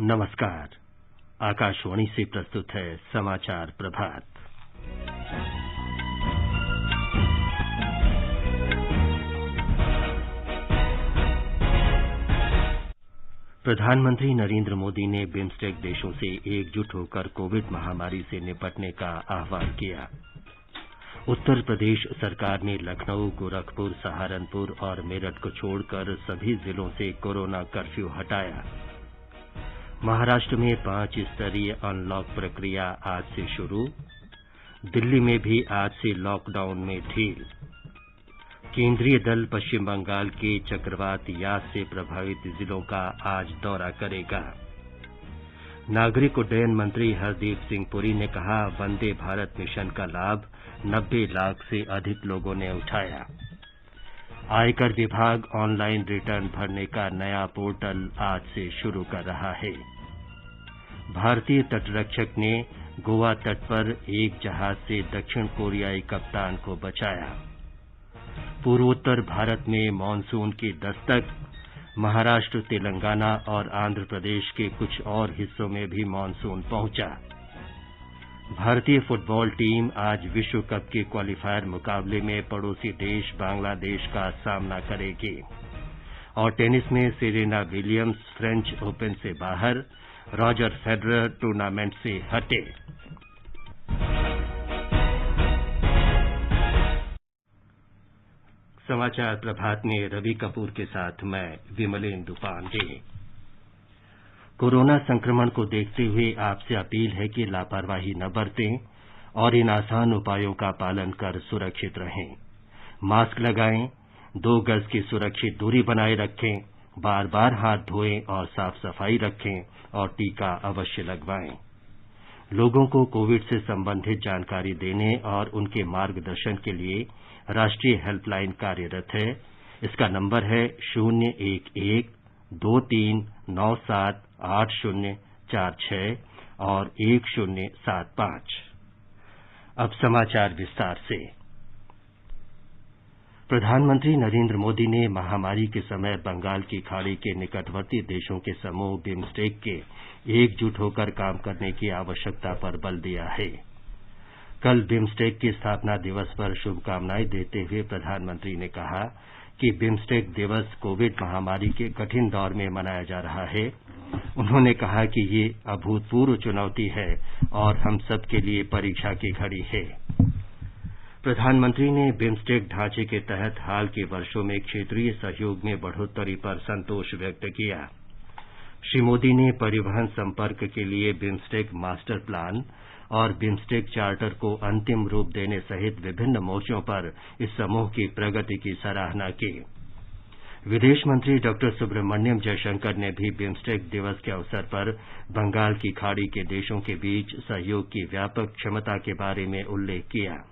नमस्कार। आकाशवाणी से प्रस्तुत है समाचार प्रभात। प्रधानमंत्री नरेंद्र मोदी ने बिम्स्टेक देशों से एकजुट होकर कोविड महामारी से निपटने का आह्वान किया। उत्तर प्रदेश सरकार ने लखनऊ, गोरखपुर, सहारनपुर और मेरठ को छोड़कर सभी जिलों से कोरोना कर्फ्यू हटाया। महाराष्ट्र में 5 स्तरीय अनलॉक प्रक्रिया आज से शुरू। दिल्ली में भी आज से लॉकडाउन में ढील। केंद्रीय दल पश्चिम बंगाल के चक्रवात यास से प्रभावित जिलों का आज दौरा करेगा। नागरिक उड्डयन मंत्री हरदीप सिंह पुरी ने कहा, वंदे भारत मिशन का लाभ 90 लाख से अधिक लोगों ने उठाया। आयकर विभाग ऑनलाइन रिटर्न भरने का नया पोर्टल आज से शुरू कर रहा है। भारतीय तटरक्षक ने गोवा तट पर एक जहाज से दक्षिण कोरियाई कप्तान को बचाया। पूर्वोत्तर भारत में मानसून की दस्तक। महाराष्ट्र, तेलंगाना और आंध्र प्रदेश के कुछ और हिस्सों में भी मानसून पहुंचा। भारतीय फुटबॉल टीम आज विश्व कप के क्वालीफायर मुकाबले में पड़ोसी देश बांग्लादेश का सामना करेगी। और टेनिस में सेरेना विलियम्स फ्रेंच ओपन से बाहर, रॉजर फेडरर टूर्नामेंट से हटे। समाचार प्रभात में रवि कपूर के साथ मैं विमलेंदु पांडे। कोरोना संक्रमण को देखते हुए आपसे अपील है कि लापरवाही न बरतें और इन आसान उपायों का पालन कर सुरक्षित रहें। मास्क लगाएं, 2 गज की सुरक्षित दूरी बनाए रखें, बार-बार हाथ धोएं और साफ सफाई रखें और टीका अवश्य लगवाएं। लोगों को कोविड से संबंधित जानकारी देने और उनके मार्गदर्शन के लिए राष्ट्रीय हेल्पलाइन कार्यरत है। इसका नंबर है 011-2397-8046 और 1075। अब समाचार विस्तार से। प्रधानमंत्री नरेंद्र मोदी ने महामारी के समय बंगाल की खाड़ी के निकटवर्ती देशों के समूह बिम्स्टेक के एकजुट होकर काम करने की आवश्यकता पर बल दिया है। कल बिम्स्टेक की स्थापना दिवस पर शुभकामनाएं देते हुए प्रधानमंत्री ने कहा कि बिम्स्टेक दिवस कोविड महामारी के कठिन दौर में मनाया जा रहा है। उन्होंने कहा कि ये अभूतपूर्व चुनौती है और हम सब के लिए परीक्षा की घड़ी है। प्रधानमंत्री ने बिम्स्टेक ढांचे के तहत हाल के वर्षों में क्षेत्रीय सहयोग में बढ़ोतरी पर संतोष व्यक्त किया। श्री मोदी ने परिवहन संपर्क के लिए बिम्स्टेक मास्टर प्लान और बिम्स्टेक चार्टर को अंतिम रूप देने सहित विभिन्न मोर्चों पर इस समूह की प्रगति की सराहना की। विदेश मंत्री डॉ सुब्रमण्यम जयशंकर ने भी बिम्स्टेक दिवस के अवसर पर बंगाल की खाड़ी के देशों के बीच सहयोग की व्यापक क्षमता के बारे में उल्लेख किया।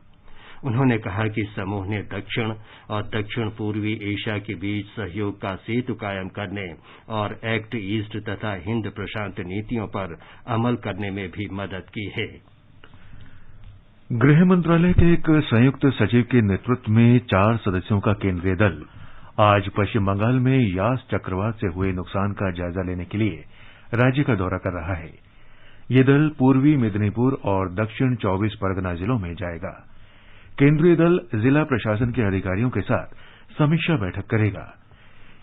उन्होंने कहा कि समूह ने दक्षिण और दक्षिण पूर्वी एशिया के बीच सहयोग का सेतु कायम करने और एक्ट ईस्ट तथा हिंद प्रशांत नीतियों पर अमल करने में भी मदद की है। गृह मंत्रालय के एक संयुक्त सचिव के नेतृत्व में 4 सदस्यों का केंद्रीय दल आज पश्चिम बंगाल में यास चक्रवात से हुए नुकसान का जायजा लेने के लिए राज्य का दौरा कर रहा है। ये दल पूर्वी मेदिनीपुर और दक्षिण 24 परगना जिलों में जाएगा। केंद्रीय दल जिला प्रशासन के अधिकारियों के साथ समीक्षा बैठक करेगा।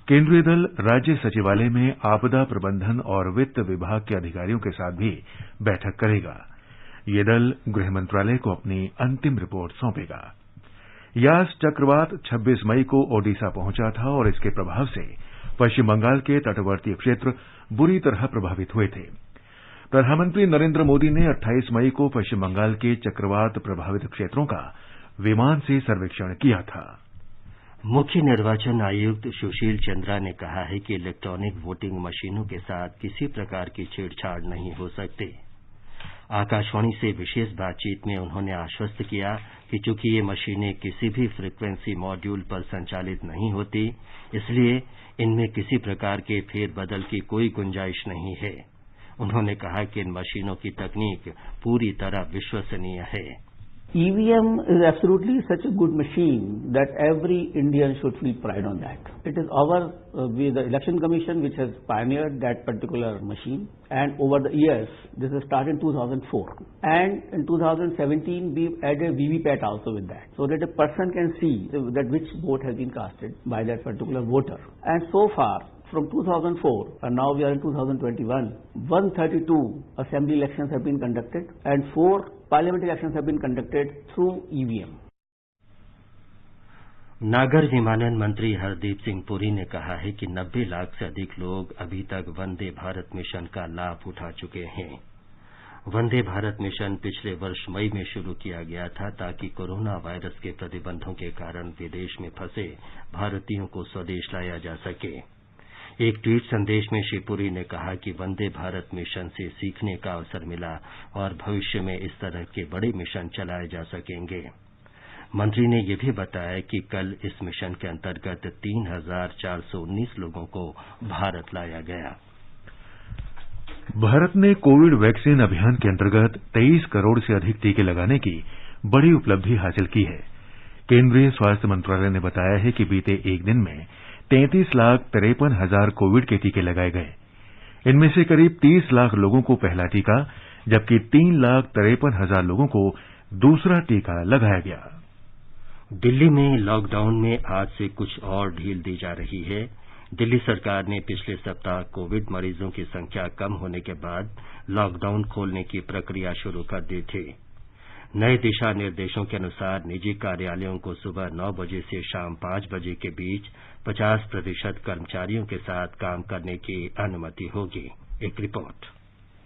केंद्रीय दल राज्य सचिवालय में आपदा प्रबंधन और वित्त विभाग के अधिकारियों के साथ भी बैठक करेगा। ये दल गृह मंत्रालय को अपनी अंतिम रिपोर्ट सौंपेगा। यास चक्रवात 26 मई को ओडिशा पहुंचा था और इसके प्रभाव से पश्चिम बंगाल के तटवर्ती क्षेत्र बुरी तरह प्रभावित हुए थे। प्रधानमंत्री नरेंद्र मोदी ने 28 मई को पश्चिम बंगाल के चक्रवात प्रभावित क्षेत्रों का विमान से सर्वेक्षण किया था। मुख्य निर्वाचन आयुक्त सुशील चंद्रा ने कहा है कि इलेक्ट्रॉनिक वोटिंग मशीनों के साथ किसी प्रकार की छेड़छाड़ नहीं हो सकती। आकाशवाणी से विशेष बातचीत में उन्होंने आश्वस्त किया कि चूंकि ये मशीनें किसी भी फ्रीक्वेंसी मॉड्यूल पर संचालित नहीं होती, इसलिए इनमें किसी प्रकार के फेरबदल की कोई गुंजाइश नहीं है। उन्होंने कहा कि इन मशीनों की तकनीक पूरी तरह विश्वसनीय है। EVM is absolutely such a good machine that every Indian should feel pride on that. It is the Election Commission which has pioneered that particular machine, and over the years, this has started in 2004. And in 2017, we've added VVPAT also with that, so that a person can see that which vote has been casted by that particular voter. And so far, from 2004, and now we are in 2021, 132 assembly elections have been conducted, and 4 parliamentary elections have been conducted through EVM. नागर विमानन मंत्री हरदीप सिंह पुरी ने कहा है कि 90 लाख से अधिक लोग अभी तक वंदे भारत मिशन का लाभ उठा चुके हैं। वंदे भारत मिशन पिछले वर्ष मई में शुरू किया गया था ताकि कोरोना वायरस के प्रतिबंधों के कारण विदेश में फंसे भारतीयों को स्वदेश लाया जा सके। एक ट्वीट संदेश में श्री पुरी ने कहा कि वंदे भारत मिशन से सीखने का अवसर मिला और भविष्य में इस तरह के बड़े मिशन चलाए जा सकेंगे। मंत्री ने यह भी बताया कि कल इस मिशन के अंतर्गत 3,419 लोगों को भारत लाया गया। भारत ने कोविड वैक्सीन अभियान के अंतर्गत 23 करोड़ से अधिक टीके लगाने की बड़ी उपलब्धि हासिल की है। केंद्रीय स्वास्थ्य मंत्रालय ने बताया है कि बीते एक दिन में 33,53,000 कोविड के टीके लगाए गए। इनमें से करीब 30 लाख लोगों को पहला टीका, जबकि 3,53,000 लोगों को दूसरा टीका लगाया गया। दिल्ली में लॉकडाउन में आज से कुछ और ढील दी जा रही है। दिल्ली सरकार ने पिछले सप्ताह कोविड मरीजों की संख्या कम होने के बाद लॉकडाउन खोलने की प्रक्रिया शुरू कर दी थी। नए दिशा निर्देशों के अनुसार निजी कार्यालयों को सुबह 9 बजे से शाम 5 बजे के बीच 50% कर्मचारियों के साथ काम करने की अनुमति होगी। एक रिपोर्ट।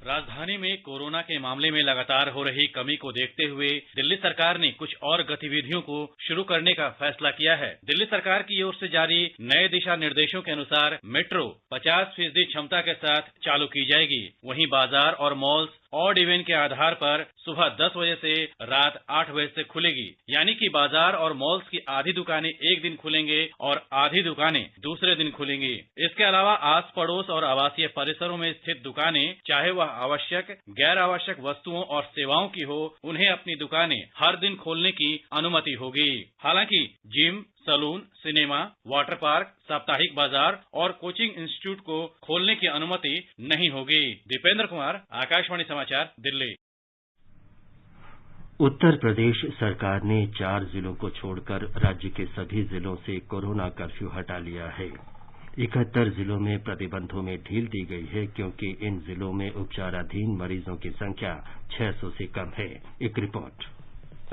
राजधानी में कोरोना के मामले में लगातार हो रही कमी को देखते हुए दिल्ली सरकार ने कुछ और गतिविधियों को शुरू करने का फैसला किया है। दिल्ली सरकार की ओर से जारी नए दिशा निर्देशों के अनुसार मेट्रो 50% क्षमता के साथ चालू की जाएगी। वहीं बाजार और मॉल्स ऑड इवन के आधार पर सुबह 10 बजे से रात 8 बजे से खुलेगी, यानी कि बाजार और मॉल्स की आधी दुकानें एक दिन खुलेंगे और आधी दुकानें दूसरे दिन खुलेंगी। इसके अलावा आस पड़ोस और आवासीय परिसरों में स्थित दुकानें, चाहे वह आवश्यक गैर आवश्यक वस्तुओं और सेवाओं की हो, उन्हें अपनी दुकानें हर दिन खोलने की अनुमति होगी। हालांकि gym, salon, cinema, water park, साप्ताहिक बाजार और कोचिंग इंस्टीट्यूट को खोलने की अनुमति नहीं होगी। दीपेंद्र कुमार, आकाशवाणी समाचार, दिल्ली। उत्तर प्रदेश सरकार ने 4 जिलों को छोड़कर राज्य के सभी जिलों से कोरोना कर्फ्यू हटा लिया है। 71 जिलों में प्रतिबंधों में ढील दी गई है क्योंकि इन जिलों में उपचाराधीन मरीजों की संख्या 600 से कम है। एक रिपोर्ट।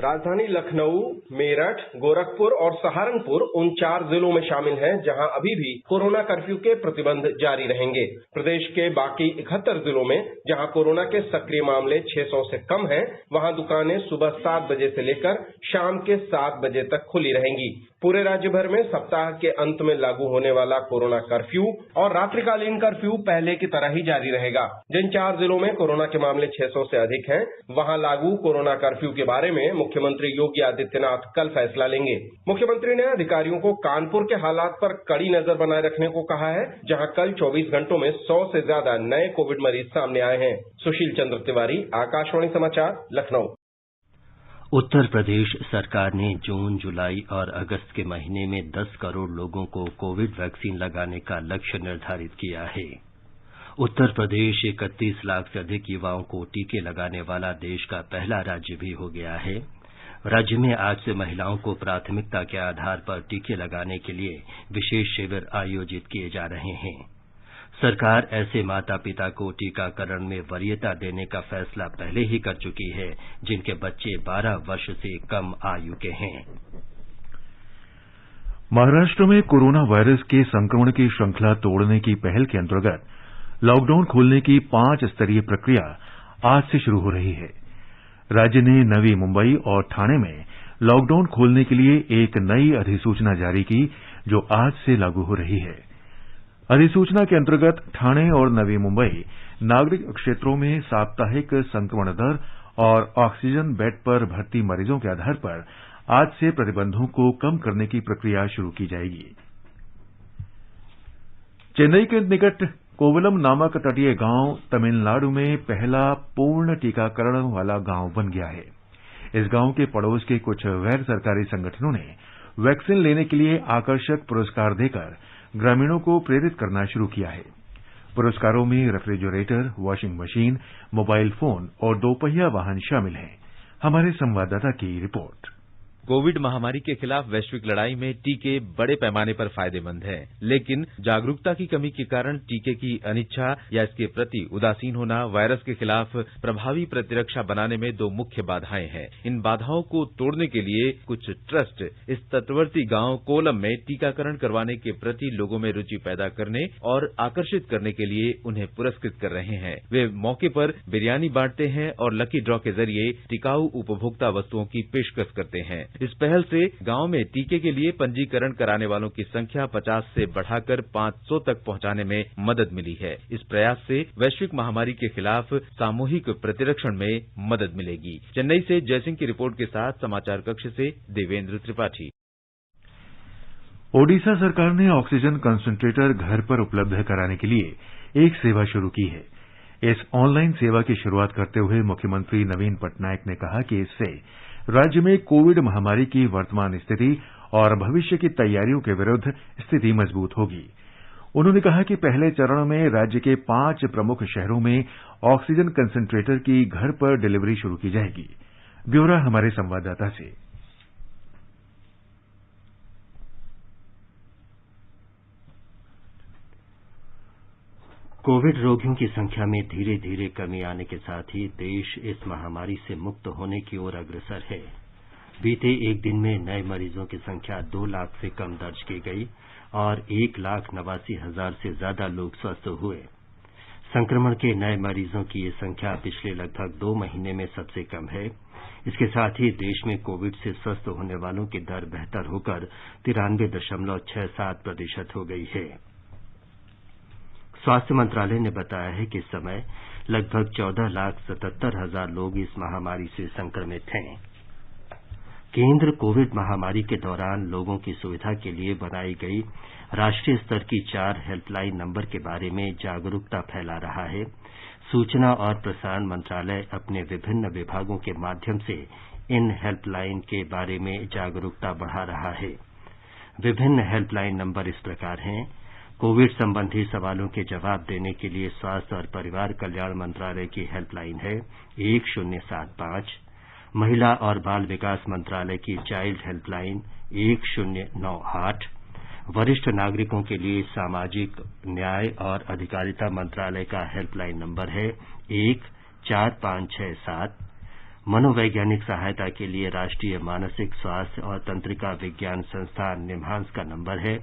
राजधानी लखनऊ, मेरठ, गोरखपुर और सहारनपुर उन 4 जिलों में शामिल हैं जहां अभी भी कोरोना कर्फ्यू के प्रतिबंध जारी रहेंगे। प्रदेश के बाकी 71 जिलों में जहां कोरोना के सक्रिय मामले 600 से कम हैं, वहां दुकानें सुबह 7 बजे से लेकर शाम के 7 बजे तक खुली रहेंगी। पूरे राज्य भर में सप्ताह के अंत में लागू होने वाला कोरोना कर्फ्यू और रात्रिकालीन कर्फ्यू पहले की तरह ही जारी रहेगा। जिन 4 जिलों में कोरोना के मामले 600 से अधिक हैं, वहां लागू कोरोना कर्फ्यू के बारे में मुख्यमंत्री योगी आदित्यनाथ कल फैसला लेंगे। मुख्यमंत्री ने अधिकारियों को कानपुर के हालात पर कड़ी नजर बनाए रखने को कहा है, जहां कल 24 घंटों में 100 से ज्यादा नए कोविड मरीज सामने आए हैं। सुशील चंद्र तिवारी, आकाशवाणी समाचार, लखनऊ। उत्तर प्रदेश सरकार ने जून, जुलाई और अगस्त के महीने में 10 करोड़ लोगों को कोविड वैक्सीन लगाने का लक्ष्य निर्धारित किया है। उत्तर प्रदेश 31 लाख से अधिक युवाओं को टीके लगाने वाला देश का पहला राज्य भी हो गया है। राज्य में आज से महिलाओं को प्राथमिकता के आधार पर टीके लगाने के लिए विशेष शिविर आयोजित किए जा रहे हैं। सरकार ऐसे माता पिता को टीकाकरण में वरीयता देने का फैसला पहले ही कर चुकी है जिनके बच्चे 12 वर्ष से कम आयु के हैं। महाराष्ट्र में कोरोना वायरस के संक्रमण की श्रृंखला तोड़ने की पहल के अंतर्गत लॉकडाउन खोलने की 5 स्तरीय प्रक्रिया आज से शुरू हो रही है। राज्य ने नवी मुंबई और ठाणे में लॉकडाउन खोलने के लिए एक नई अधिसूचना जारी की, जो आज से लागू हो रही है। अधिसूचना के अंतर्गत ठाणे और नवी मुंबई नागरिक क्षेत्रों में साप्ताहिक संक्रमण दर और ऑक्सीजन बेड पर भर्ती मरीजों के आधार पर आज से प्रतिबंधों को कम करने की प्रक्रिया शुरू की जाएगी। चेन्नई के निकट कोवलम नामक तटीय गांव तमिलनाडु में पहला पूर्ण टीकाकरण वाला गांव बन गया है। इस गांव के पड़ोस के कुछ गैर सरकारी संगठनों ने वैक्सीन लेने के लिए आकर्षक पुरस्कार देकर ग्रामीणों को प्रेरित करना शुरू किया है। पुरस्कारों में refrigerator, washing machine, mobile phone और दोपहिया वाहन शामिल हैं। हमारे संवाददाता की रिपोर्ट। कोविड महामारी के खिलाफ वैश्विक लड़ाई में टीके बड़े पैमाने पर फायदेमंद हैं, लेकिन जागरूकता की कमी के कारण टीके की अनिच्छा या इसके प्रति उदासीन होना वायरस के खिलाफ प्रभावी प्रतिरक्षा बनाने में दो मुख्य बाधाएं हैं। इन बाधाओं को तोड़ने के लिए कुछ ट्रस्ट इस तटवर्ती गांव कोलम में टीकाकरण करवाने के प्रति लोगों में रुचि पैदा करने और आकर्षित करने के लिए उन्हें पुरस्कृत कर रहे हैं। वे मौके पर बिरयानी बांटते हैं और लकी ड्रॉ के जरिए टिकाऊ उपभोक्ता वस्तुओं की पेशकश करते हैं। इस पहल से गांव में टीके के लिए पंजीकरण कराने वालों की संख्या 50 से बढ़ाकर 500 तक पहुंचाने में मदद मिली है। इस प्रयास से वैश्विक महामारी के खिलाफ सामूहिक प्रतिरक्षण में मदद मिलेगी। चेन्नई से जयसिंह की रिपोर्ट के साथ समाचार कक्ष से देवेंद्र त्रिपाठी। ओडिशा सरकार ने ऑक्सीजन कंसंट्रेटर घर पर उपलब्ध कराने के लिए एक सेवा शुरू की है। इस ऑनलाइन सेवा की शुरुआत करते हुए मुख्यमंत्री नवीन पटनायक ने कहा कि इससे राज्य में कोविड महामारी की वर्तमान स्थिति और भविष्य की तैयारियों के विरुद्ध स्थिति मजबूत होगी। उन्होंने कहा कि पहले चरण में राज्य के 5 प्रमुख शहरों में ऑक्सीजन कंसंट्रेटर की घर पर डिलीवरी शुरू की जाएगी। ब्यौरा हमारे संवाददाता से। कोविड रोगियों की संख्या में धीरे धीरे कमी आने के साथ ही देश इस महामारी से मुक्त होने की ओर अग्रसर है। बीते एक दिन में नए मरीजों की संख्या 2 लाख से कम दर्ज की गई और 1,89,000 से ज्यादा लोग स्वस्थ हुए। संक्रमण के नए मरीजों की ये संख्या पिछले लगभग 2 महीने में सबसे कम है। इसके साथ ही देश में कोविड से स्वस्थ होने वालों की दर बेहतर होकर 93.67% हो गई है। स्वास्थ्य मंत्रालय ने बताया है कि इस समय लगभग 14,77,000 लोग इस महामारी से संक्रमित हैं। केंद्र कोविड महामारी के दौरान लोगों की सुविधा के लिए बनाई गई राष्ट्रीय स्तर की 4 हेल्पलाइन नंबर के बारे में जागरूकता फैला रहा है। सूचना और प्रसारण मंत्रालय अपने विभिन्न विभागों के माध्यम से इन हेल्पलाइन के बारे में जागरूकता बढ़ा रहा है। विभिन्न हेल्पलाइन नंबर इस प्रकार हैं। कोविड संबंधी सवालों के जवाब देने के लिए स्वास्थ्य और परिवार कल्याण मंत्रालय की हेल्पलाइन है 1075, महिला और बाल विकास मंत्रालय की चाइल्ड हेल्पलाइन 1098, वरिष्ठ नागरिकों के लिए सामाजिक न्याय और अधिकारिता मंत्रालय का हेल्पलाइन नंबर है 14567, मनोवैज्ञानिक सहायता के लिए राष्ट्रीय मानसिक स्वास्थ्य और तंत्रिका विज्ञान संस्थान निम्हांस का नंबर है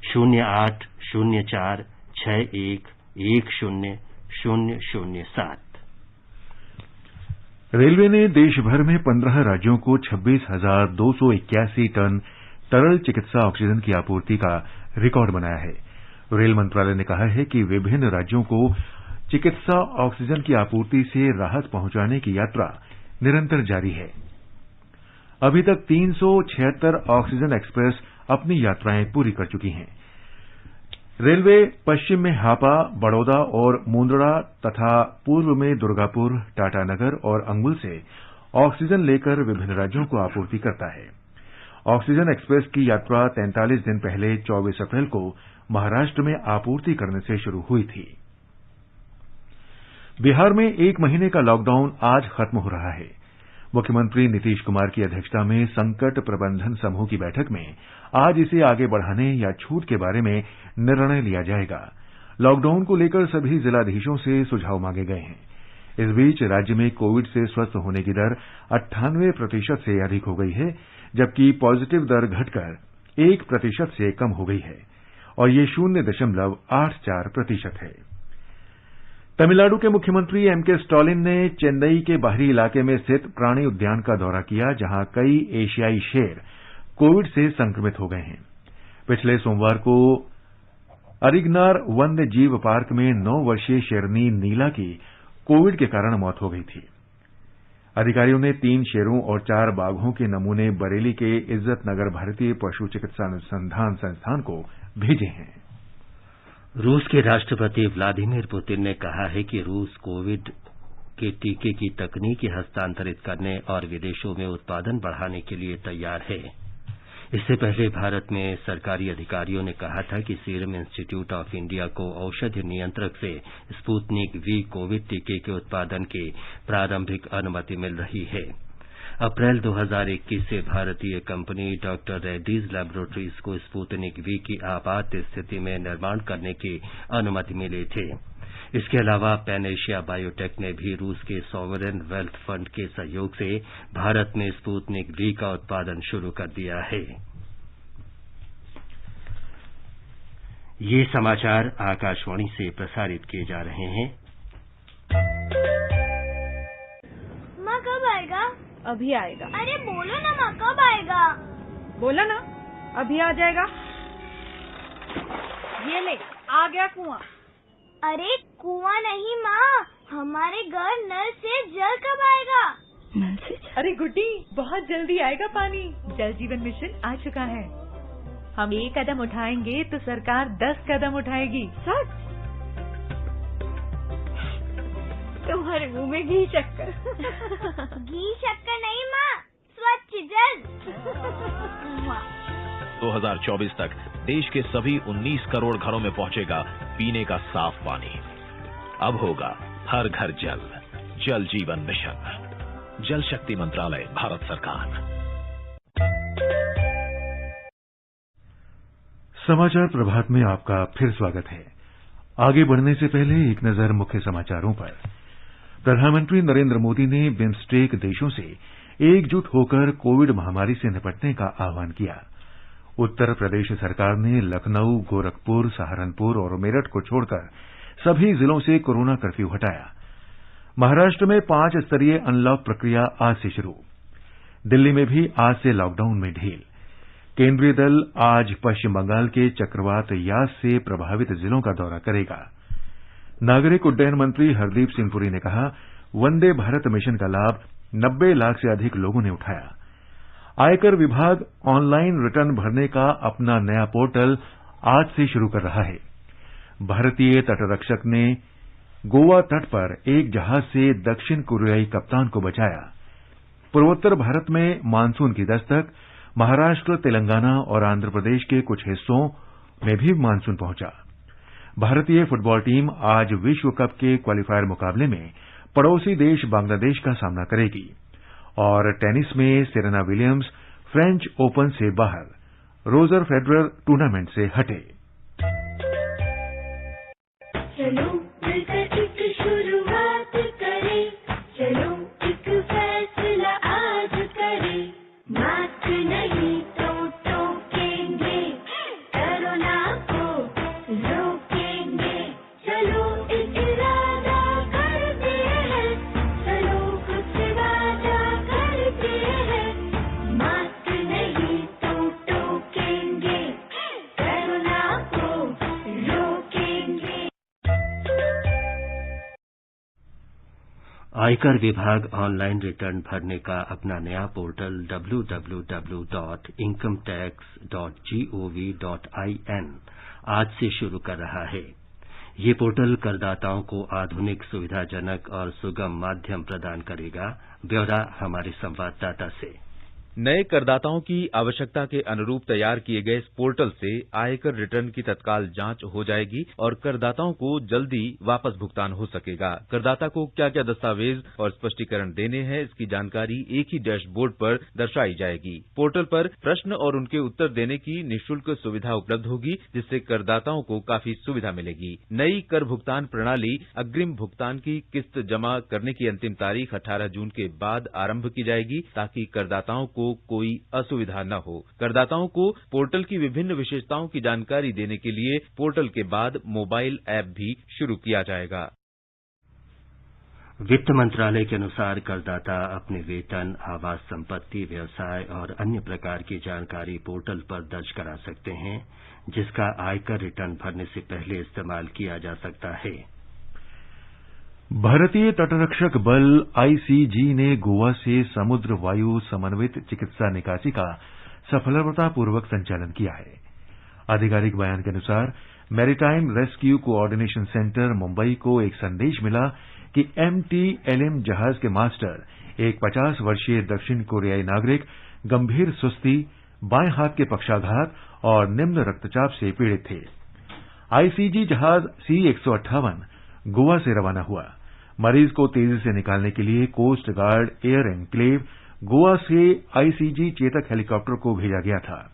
080461100007। रेलवे ने देश भर में 15 राज्यों को 26,281 टन तरल चिकित्सा ऑक्सीजन की आपूर्ति का रिकॉर्ड बनाया है। रेल मंत्रालय ने कहा है कि विभिन्न राज्यों को चिकित्सा ऑक्सीजन की आपूर्ति से राहत पहुंचाने की यात्रा निरंतर जारी है। अभी तक 376 ऑक्सीजन एक्सप्रेस अपनी यात्राएं पूरी कर चुकी हैं। रेलवे पश्चिम में हापा, बड़ौदा और मुंद्रा तथा पूर्व में दुर्गापुर, टाटानगर और अंगुल से ऑक्सीजन लेकर विभिन्न राज्यों को आपूर्ति करता है। ऑक्सीजन एक्सप्रेस की यात्रा 43 दिन पहले 24 अप्रैल को महाराष्ट्र में आपूर्ति करने से शुरू हुई थी। बिहार में 1 महीने का लॉकडाउन आज खत्म हो रहा है। मुख्यमंत्री नीतीश कुमार की अध्यक्षता में संकट प्रबंधन समूह की बैठक में आज इसे आगे बढ़ाने या छूट के बारे में निर्णय लिया जाएगा। लॉकडाउन को लेकर सभी जिलाधीशों से सुझाव मांगे गए हैं। इस बीच राज्य में कोविड से स्वस्थ होने की दर 98% से अधिक हो गई है, जबकि पॉजिटिव दर घटकर 1% से कम हो गई है और ये 0.84% है। तमिलनाडु के मुख्यमंत्री एमके स्टालिन ने चेन्नई के बाहरी इलाके में स्थित प्राणी उद्यान का दौरा किया, जहां कई एशियाई शेर कोविड से संक्रमित हो गए हैं। पिछले सोमवार को अरिगनार वन्य जीव पार्क में 9 वर्षीय शेरनी नीला की कोविड के कारण मौत हो गई थी। अधिकारियों ने 3 शेरों और 4 बाघों के नमूने बरेली के इज्जत नगर भारतीय पशु चिकित्सा अनुसंधान संस्थान को भेजे हैं। रूस के राष्ट्रपति व्लादिमीर पुतिन ने कहा है कि रूस कोविड के टीके की तकनीकी हस्तांतरित करने और विदेशों में उत्पादन बढ़ाने के लिए तैयार है। इससे पहले भारत में सरकारी अधिकारियों ने कहा था कि सीरम इंस्टीट्यूट ऑफ इंडिया को औषधि नियंत्रक से स्पुतनिक वी कोविड टीके के उत्पादन की प्रारंभिक अनुमति मिल रही है। अप्रैल 2021 से भारतीय कंपनी डॉक्टर रेड्डीज लैबोरेटरीज को स्पुतनिक वी की आपात स्थिति में निर्माण करने की अनुमति मिली थी। इसके अलावा पैन एशिया बायोटेक ने भी रूस के सॉवरेन वेल्थ फंड के सहयोग से भारत में स्पुतनिक वी का उत्पादन शुरू कर दिया है। ये समाचार आकाशवाणी से प्रसारित किए जा रहे हैं। माँ कब आएगा? अभी आएगा। अरे बोलो ना माँ, कब आएगा? बोला ना, अभी आ जाएगा। ये ले, आ गया कुआं। अरे कुआं नहीं माँ, हमारे घर नल से जल कब आएगा? नल से जल? अरे गुड्डी, बहुत जल्दी आएगा पानी। जल जीवन मिशन आ चुका है। हम 1 कदम उठाएंगे तो सरकार 10 कदम उठाएगी। सच? तुम्हारे मुंह में घी शक्कर। घी शक्कर नहीं माँ, स्वच्छ जल। 2024 तक देश के सभी 19 करोड़ घरों में पहुंचेगा पीने का साफ पानी। अब होगा हर घर जल। जल जीवन मिशन, जल शक्ति मंत्रालय, भारत सरकार। समाचार प्रभात में आपका फिर स्वागत है। आगे बढ़ने से पहले एक नजर मुख्य समाचारों पर। प्रधानमंत्री नरेंद्र मोदी ने बिम्स्टेक देशों से एकजुट होकर कोविड महामारी से निपटने का आह्वान किया। उत्तर प्रदेश सरकार ने लखनऊ, गोरखपुर, सहारनपुर और मेरठ को छोड़कर सभी जिलों से कोरोना कर्फ्यू हटाया। महाराष्ट्र में 5 स्तरीय अनलॉक प्रक्रिया आज से शुरू। दिल्ली में भी आज से लॉकडाउन में ढील। केंद्रीय दल आज पश्चिम बंगाल के चक्रवात यास से प्रभावित जिलों का दौरा करेगा। नागरिक उड्डयन मंत्री हरदीप सिंह पुरी ने कहा, वंदे भारत मिशन का लाभ 90 लाख से अधिक लोगों ने उठाया। आयकर विभाग ऑनलाइन रिटर्न भरने का अपना नया पोर्टल आज से शुरू कर रहा है। भारतीय तटरक्षक ने गोवा तट पर एक जहाज से दक्षिण कोरियाई कप्तान को बचाया। पूर्वोत्तर भारत में मानसून की दस्तक। महाराष्ट्र, तेलंगाना और आंध्र प्रदेश के कुछ हिस्सों में भी मानसून पहुंचा। भारतीय फुटबॉल टीम आज विश्व कप के क्वालीफायर मुकाबले में पड़ोसी देश बांग्लादेश का सामना करेगी। और टेनिस में सेरेना विलियम्स फ्रेंच ओपन से बाहर। रोजर फेडरर टूर्नामेंट से हटे। चलो मिलकर एक शुरुआत करें, चलो एक फैसला आज करें, मास्क नहीं तो टोकेंगे, कोरोना को रोकेंगे, चलो एक इरादा करते हैं, चलो कुछ वादा करते हैं, मास्क नहीं तो टोकेंगे, कोरोना को रोकेंगे। आयकर विभाग ऑनलाइन रिटर्न भरने का अपना नया पोर्टल www.incometax.gov.in आज से शुरू कर रहा है। ये पोर्टल करदाताओं को आधुनिक, सुविधाजनक और सुगम माध्यम प्रदान करेगा। ब्यौरा हमारे संवाददाता से। नए करदाताओं की आवश्यकता के अनुरूप तैयार किए गए इस पोर्टल से आयकर रिटर्न की तत्काल जांच हो जाएगी और करदाताओं को जल्दी वापस भुगतान हो सकेगा। करदाता को क्या क्या दस्तावेज और स्पष्टीकरण देने हैं, इसकी जानकारी एक ही डैशबोर्ड पर दर्शाई जाएगी। पोर्टल पर प्रश्न और उनके उत्तर देने की निःशुल्क सुविधा उपलब्ध होगी, जिससे करदाताओं को काफी सुविधा मिलेगी। नई कर भुगतान प्रणाली अग्रिम भुगतान की किस्त जमा करने की अंतिम तारीख 18 जून के बाद आरंभ की जाएगी, ताकि करदाताओं को कोई असुविधा न हो। करदाताओं को पोर्टल की विभिन्न विशेषताओं की जानकारी देने के लिए पोर्टल के बाद मोबाइल ऐप भी शुरू किया जाएगा। वित्त मंत्रालय के अनुसार करदाता अपने वेतन, आवास, संपत्ति, व्यवसाय और अन्य प्रकार की जानकारी पोर्टल पर दर्ज करा सकते हैं, जिसका आयकर रिटर्न भरने से पहले इस्तेमाल किया जा सकता है। भारतीय तटरक्षक बल आईसीजी ने गोवा से समुद्र वायु समन्वित चिकित्सा निकासी का सफलतापूर्वक संचालन किया है। आधिकारिक बयान के अनुसार maritime rescue coordination centre Mumbai को एक संदेश मिला कि MT-LM जहाज के मास्टर, एक 50 वर्षीय दक्षिण कोरियाई नागरिक, गंभीर सुस्ती, बाएं हाथ के पक्षाघात और निम्न रक्तचाप से पीड़ित थे। आईसीजी जहाज C-158 गोवा से रवाना हुआ। मरीज को तेजी से निकालने के लिए coast guard air enclave Goa से आईसीजी चेतक हेलीकॉप्टर को भेजा गया था।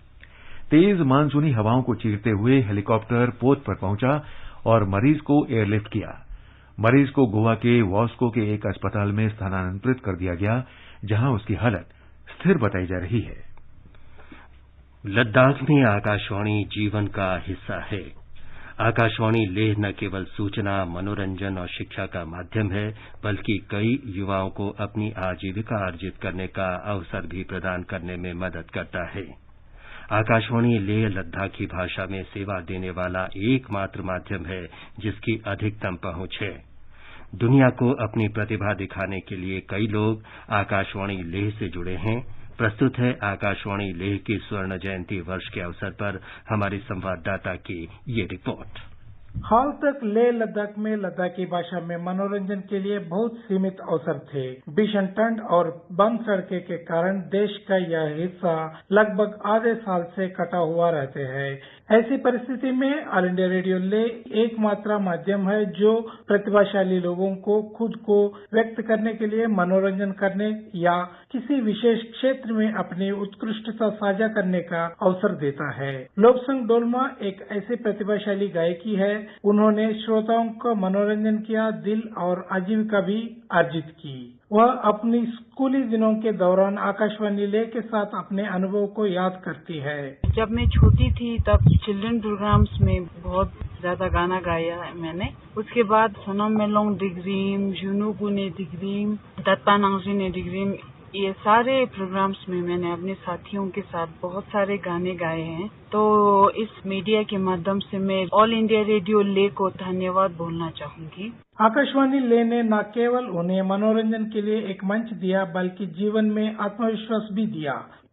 तेज मानसूनी हवाओं को चीरते हुए हेलीकॉप्टर पोत पर पहुंचा और मरीज को एयरलिफ्ट किया। मरीज को गोवा के वॉस्को के एक अस्पताल में स्थानांतरित कर दिया गया, जहां उसकी हालत स्थिर बताई जा रही है। लद्दाख में आकाशवाणी जीवन का हिस्सा है। आकाशवाणी लेह न केवल सूचना, मनोरंजन और शिक्षा का माध्यम है, बल्कि कई युवाओं को अपनी आजीविका अर्जित करने का अवसर भी प्रदान करने में मदद करता है। आकाशवाणी लेह लद्दाखी भाषा में सेवा देने वाला एकमात्र माध्यम है जिसकी अधिकतम पहुंच है। दुनिया को अपनी प्रतिभा दिखाने के लिए कई लोग आकाशवाणी लेह से जुड़े हैं। प्रस्तुत है आकाशवाणी लेह की स्वर्ण जयंती वर्ष के अवसर पर हमारी संवाददाता की ये रिपोर्ट। हाल तक लेह लद्दाख में लद्दाखी भाषा में मनोरंजन के लिए बहुत सीमित अवसर थे। भीषण ठंड और बंद सड़कें के कारण देश का यह हिस्सा लगभग आधे साल से कटा हुआ रहते हैं। ऐसी परिस्थिति में ऑल इंडिया रेडियो लेह एकमात्र माध्यम है जो प्रतिभाशाली लोगों को खुद को व्यक्त करने के लिए, मनोरंजन करने या किसी विशेष क्षेत्र में अपनी उत्कृष्टता साझा करने का अवसर देता है। लोबसंग डोलमा एक ऐसी प्रतिभाशाली गायकी है। उन्होंने श्रोताओं का मनोरंजन किया, दिल और आजीविका भी अर्जित की। वह अपनी स्कूली दिनों के दौरान आकाशवाणी लेह के साथ अपने अनुभव को याद करती है। जब मैं छोटी थी तब चिल्ड्रन प्रोग्राम्स में बहुत ज्यादा गाना गाया है मैंने। उसके बाद सनम मेलोंग डिग्रीम, जुनूगुने डिग्रीम, दत्ता नांगजीने डिग्रीम, ये सारे प्रोग्राम्स में मैंने अपने साथियों के साथ बहुत सारे गाने गाए हैं। तो इस मीडिया के माध्यम से मैं ऑल इंडिया रेडियो लेह को धन्यवाद बोलना चाहूंगी। आकाशवाणी लेह ने न केवल उन्हें मनोरंजन के लिए एक मंच दिया, बल्कि जीवन में आत्मविश्वास भी दिया।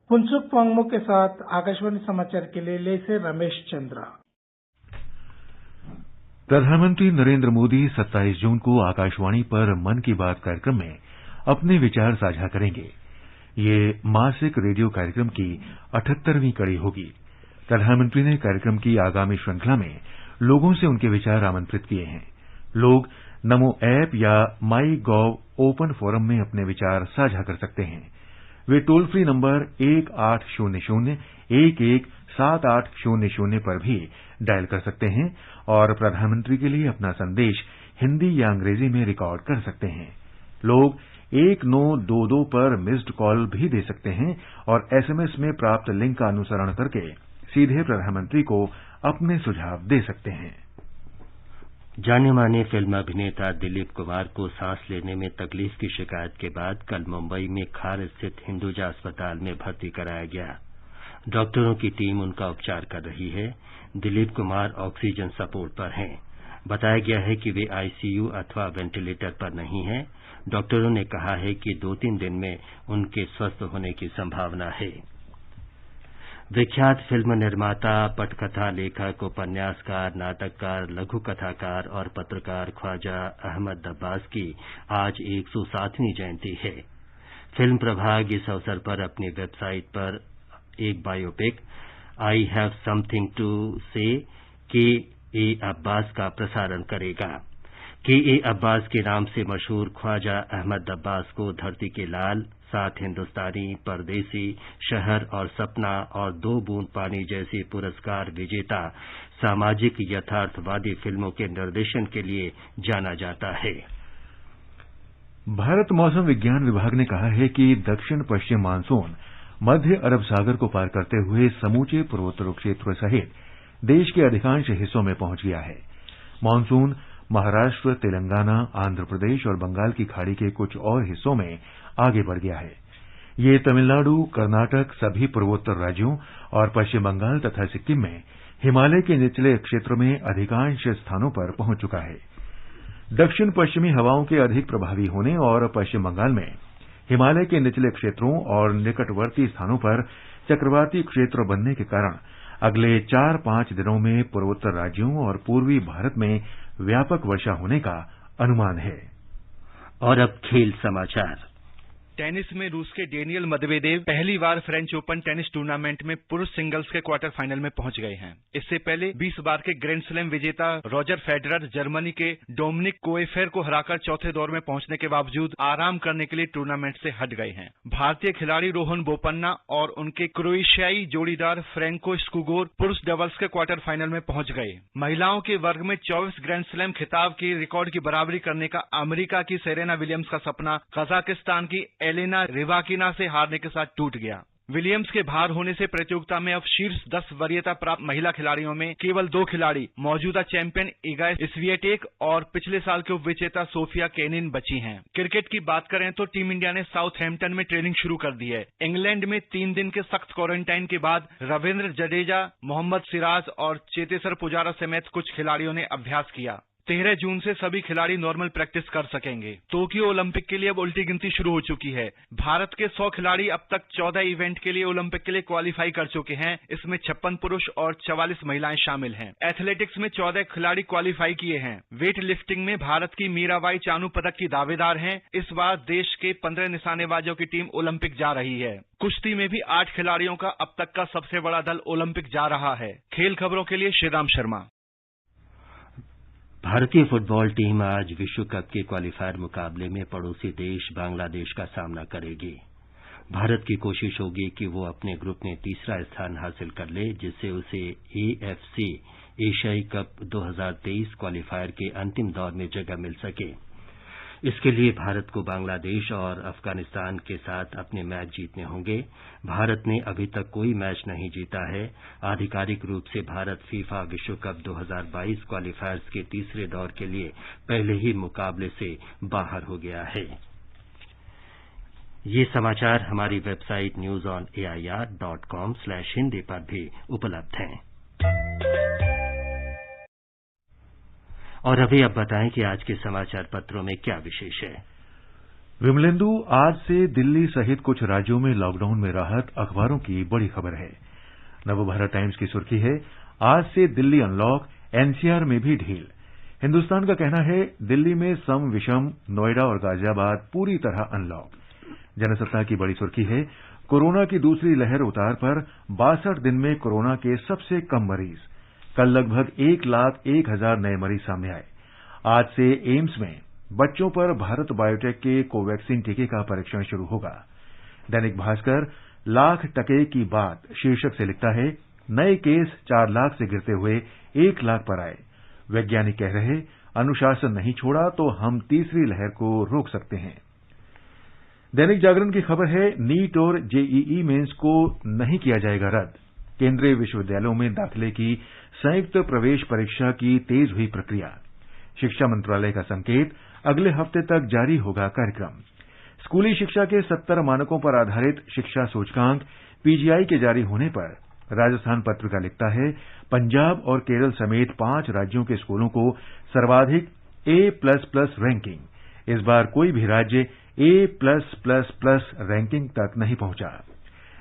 पुंसुक पोंगमो के साथ आकाशवाणी समाचार के लिए लेह से रमेश चंद्रा। प्रधानमंत्री नरेंद्र मोदी 27 जून को आकाशवाणी पर मन की बात कार्यक्रम में अपने विचार साझा करेंगे। ये मासिक रेडियो कार्यक्रम की 78वीं कड़ी होगी। प्रधानमंत्री ने कार्यक्रम की आगामी श्रृंखला में लोगों से उनके विचार आमंत्रित किए हैं। लोग नमो ऐप या माई गॉव ओपन फोरम में अपने विचार साझा कर सकते हैं। वे टोल फ्री नंबर 1800-117800 पर भी डायल कर सकते हैं और प्रधानमंत्री के लिए अपना संदेश हिंदी या अंग्रेजी में रिकॉर्ड कर सकते हैं। लोग 1922 पर मिस्ड कॉल भी दे सकते हैं और एसएमएस में प्राप्त लिंक का अनुसरण करके सीधे प्रधानमंत्री को अपने सुझाव दे सकते हैं। जाने माने फिल्म अभिनेता दिलीप कुमार को सांस लेने में तकलीफ की शिकायत के बाद कल मुंबई में खार स्थित हिंदुजा अस्पताल में भर्ती कराया गया। डॉक्टरों की टीम उनका उपचार कर रही है। दिलीप कुमार ऑक्सीजन सपोर्ट पर हैं। बताया गया है कि वे आईसीयू अथवा वेंटिलेटर पर नहीं हैं। डॉक्टरों ने कहा है कि 2-3 दिन में उनके स्वस्थ होने की संभावना है। विख्यात फिल्म निर्माता, पटकथा लेखक, उपन्यासकार, नाटककार, लघु कथाकार और पत्रकार ख्वाजा अहमद अब्बास की आज 107वीं जयंती है। फिल्म प्रभाग इस अवसर पर अपनी वेबसाइट पर एक biopic I have something to say K A. Abbas का प्रसारण करेगा। के.ए. अब्बास के नाम से मशहूर ख्वाजा अहमद अब्बास को धरती के लाल, 7 हिंदुस्तानी, परदेसी, शहर और सपना और 2 बूंद पानी जैसी पुरस्कार विजेता सामाजिक यथार्थवादी फिल्मों के निर्देशन के लिए जाना जाता है। भारत मौसम विज्ञान विभाग ने कहा है कि दक्षिण पश्चिम मानसून मध्य अरब सागर को पार करते हुए समूचे पूर्वोत्तर क्षेत्र सहित देश के अधिकांश हिस्सों में पहुंच गया है। मानसून महाराष्ट्र, तेलंगाना, आंध्र प्रदेश और बंगाल की खाड़ी के कुछ और हिस्सों में आगे बढ़ गया है। ये तमिलनाडु, कर्नाटक, सभी पूर्वोत्तर राज्यों और पश्चिम बंगाल तथा सिक्किम में हिमालय के निचले क्षेत्र में अधिकांश स्थानों पर पहुंच चुका है। दक्षिण पश्चिमी हवाओं के अधिक प्रभावी होने और पश्चिम बंगाल में हिमालय के निचले क्षेत्रों और निकटवर्ती स्थानों पर चक्रवाती क्षेत्र बनने के कारण अगले 4-5 दिनों में पूर्वोत्तर राज्यों और पूर्वी भारत में व्यापक वर्षा होने का अनुमान है। और अब खेल समाचार। टेनिस में रूस के डेनियल मेदवेदेव पहली बार फ्रेंच ओपन टेनिस टूर्नामेंट में पुरुष सिंगल्स के क्वार्टर फाइनल में पहुंच गए हैं। इससे पहले 20 बार के ग्रैंड स्लैम विजेता रॉजर फेडरर जर्मनी के डोमिनिक कोएफेर को हराकर चौथे दौर में पहुंचने के बावजूद आराम करने के लिए टूर्नामेंट से हट गए हैं। भारतीय खिलाड़ी रोहन बोपन्ना और उनके क्रोएशियाई जोड़ीदार फ्रेंको स्कुगोर पुरुष डबल्स के क्वार्टर फाइनल में पहुंच गए। महिलाओं के वर्ग में 24 ग्रैंड स्लैम खिताब के रिकॉर्ड की बराबरी करने का अमेरिका की सेरेना विलियम्स का सपना कजाकिस्तान की एलेना रिवाकिना से हारने के साथ टूट गया। विलियम्स के बाहर होने से प्रतियोगिता में अब शीर्ष 10 वरीयता प्राप्त महिला खिलाड़ियों में केवल 2 खिलाड़ी मौजूदा चैंपियन इगा स्विएटेक और पिछले साल के उपविजेता सोफिया केनिन बची हैं। क्रिकेट की बात करें तो टीम इंडिया ने साउथहैम्पटन में ट्रेनिंग शुरू कर दी है। इंग्लैंड में 3 दिन के सख्त क्वारंटाइन के बाद रविंद्र जडेजा, मोहम्मद सिराज और चेतेश्वर पुजारा समेत कुछ खिलाड़ियों ने अभ्यास किया। 13 जून से सभी खिलाड़ी नॉर्मल प्रैक्टिस कर सकेंगे। टोक्यो ओलंपिक के लिए अब उल्टी गिनती शुरू हो चुकी है। भारत के 100 खिलाड़ी अब तक 14 इवेंट के लिए ओलंपिक के लिए क्वालिफाई कर चुके हैं। इसमें 56 पुरुष और 44 महिलाएं शामिल हैं। एथलेटिक्स में 14 खिलाड़ी क्वालिफाई किए हैं। वेट लिफ्टिंग में भारत की मीराबाई चानू पदक की दावेदार हैं। इस बार देश के 15 निशानेबाजों की टीम ओलंपिक जा रही है। कुश्ती में भी 8 खिलाड़ियों का अब तक का सबसे बड़ा दल ओलंपिक जा रहा है। खेल खबरों के लिए श्रीराम शर्मा। भारतीय फुटबॉल टीम आज विश्व कप के क्वालीफायर मुकाबले में पड़ोसी देश बांग्लादेश का सामना करेगी। भारत की कोशिश होगी कि वो अपने ग्रुप में तीसरा स्थान हासिल कर ले, जिससे उसे एएफसी एशियाई कप 2023 क्वालीफायर के अंतिम दौर में जगह मिल सके। इसके लिए भारत को बांग्लादेश और अफगानिस्तान के साथ अपने मैच जीतने होंगे। भारत ने अभी तक कोई मैच नहीं जीता है। आधिकारिक रूप से भारत फीफा विश्व कप 2022 क्वालीफायर्स के तीसरे दौर के लिए पहले ही मुकाबले से बाहर हो गया है। ये समाचार हमारी वेबसाइट newsonair.com/hindi पर भी उपलब्ध हैं। और अभी अब बताएं कि आज के समाचार पत्रों में क्या विशेष है। विमलेंदु, आज से दिल्ली सहित कुछ राज्यों में लॉकडाउन में राहत अखबारों की बड़ी खबर है। नवभारत टाइम्स की सुर्खी है, आज से दिल्ली अनलॉक, एनसीआर में भी ढील। हिंदुस्तान का कहना है, दिल्ली में सम विषम, नोएडा और गाजियाबाद पूरी तरह अनलॉक। जनसत्ता की बड़ी सुर्खी है, कोरोना की दूसरी लहर उतार पर 62 दिन में कोरोना के सबसे कम मरीज। कल लगभग 1,01,000 नए मरीज सामने आए। आज से एम्स में बच्चों पर भारत बायोटेक के कोवैक्सीन टीके का परीक्षण शुरू होगा। दैनिक भास्कर लाख टके की बात शीर्षक से लिखता है, नए केस 4 लाख से गिरते हुए 1 लाख पर आए। वैज्ञानिक कह रहे, अनुशासन नहीं छोड़ा तो हम तीसरी लहर को रोक सकते हैं। दैनिक जागरण की खबर है, नीट और जेईई मेंस को नहीं किया जाएगा रद्द। केंद्रीय विश्वविद्यालयों में दाखिले की संयुक्त प्रवेश परीक्षा की तेज हुई प्रक्रिया। शिक्षा मंत्रालय का संकेत, अगले हफ्ते तक जारी होगा कार्यक्रम। स्कूली शिक्षा के 70 मानकों पर आधारित शिक्षा सूचकांक पीजीआई के जारी होने पर राजस्थान पत्रिका लिखता है, पंजाब और केरल समेत 5 राज्यों के स्कूलों को सर्वाधिक A++ रैंकिंग। इस बार कोई भी राज्य A+++ रैंकिंग तक नहीं पहुंचा।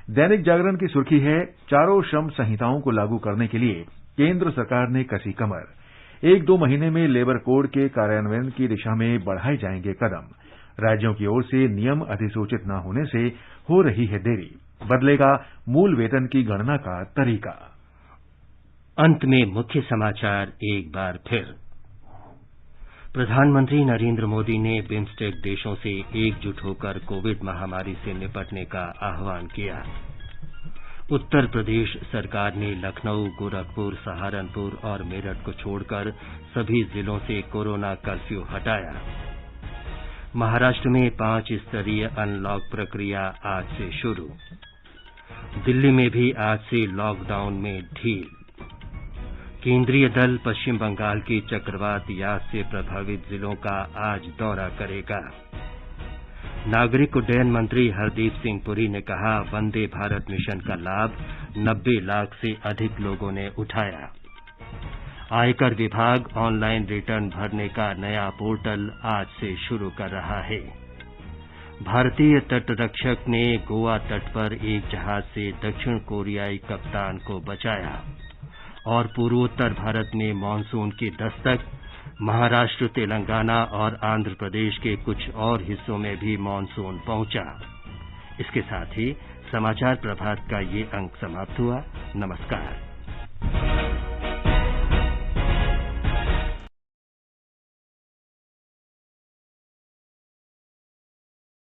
दैनिक जागरण की सुर्खी है, चारों श्रम संहिताओं को लागू करने के लिए केंद्र सरकार ने कसी कमर। 1-2 महीने में लेबर कोड के कार्यान्वयन की दिशा में बढ़ाए जाएंगे कदम। राज्यों की ओर से नियम अधिसूचित न होने से हो रही है देरी। बदलेगा मूल वेतन की गणना का तरीका। अंत में मुख्य समाचार एक बार फिर। प्रधानमंत्री नरेंद्र मोदी ने बिम्स्टेक देशों से एकजुट होकर कोविड महामारी से निपटने का आह्वान किया। उत्तर प्रदेश सरकार ने लखनऊ, गोरखपुर, सहारनपुर और मेरठ को छोड़कर सभी जिलों से कोरोना कर्फ्यू हटाया। महाराष्ट्र में 5 स्तरीय अनलॉक प्रक्रिया आज से शुरू। दिल्ली में भी आज से लॉकडाउन में ढील। केंद्रीय दल पश्चिम बंगाल की चक्रवात यास से प्रभावित जिलों का आज दौरा करेगा। नागरिक उड्डयन मंत्री हरदीप सिंह पुरी ने कहा, वंदे भारत मिशन का लाभ 90 लाख से अधिक लोगों ने उठाया। आयकर विभाग ऑनलाइन रिटर्न भरने का नया पोर्टल आज से शुरू कर रहा है। भारतीय तटरक्षक ने गोवा तट पर एक जहाज से दक्षिण कोरियाई कप्तान को बचाया। और पूर्वोत्तर भारत में मानसून की दस्तक, महाराष्ट्र, तेलंगाना और आंध्र प्रदेश के कुछ और हिस्सों में भी मानसून पहुंचा। इसके साथ ही समाचार प्रभात का ये अंक समाप्त हुआ। नमस्कार।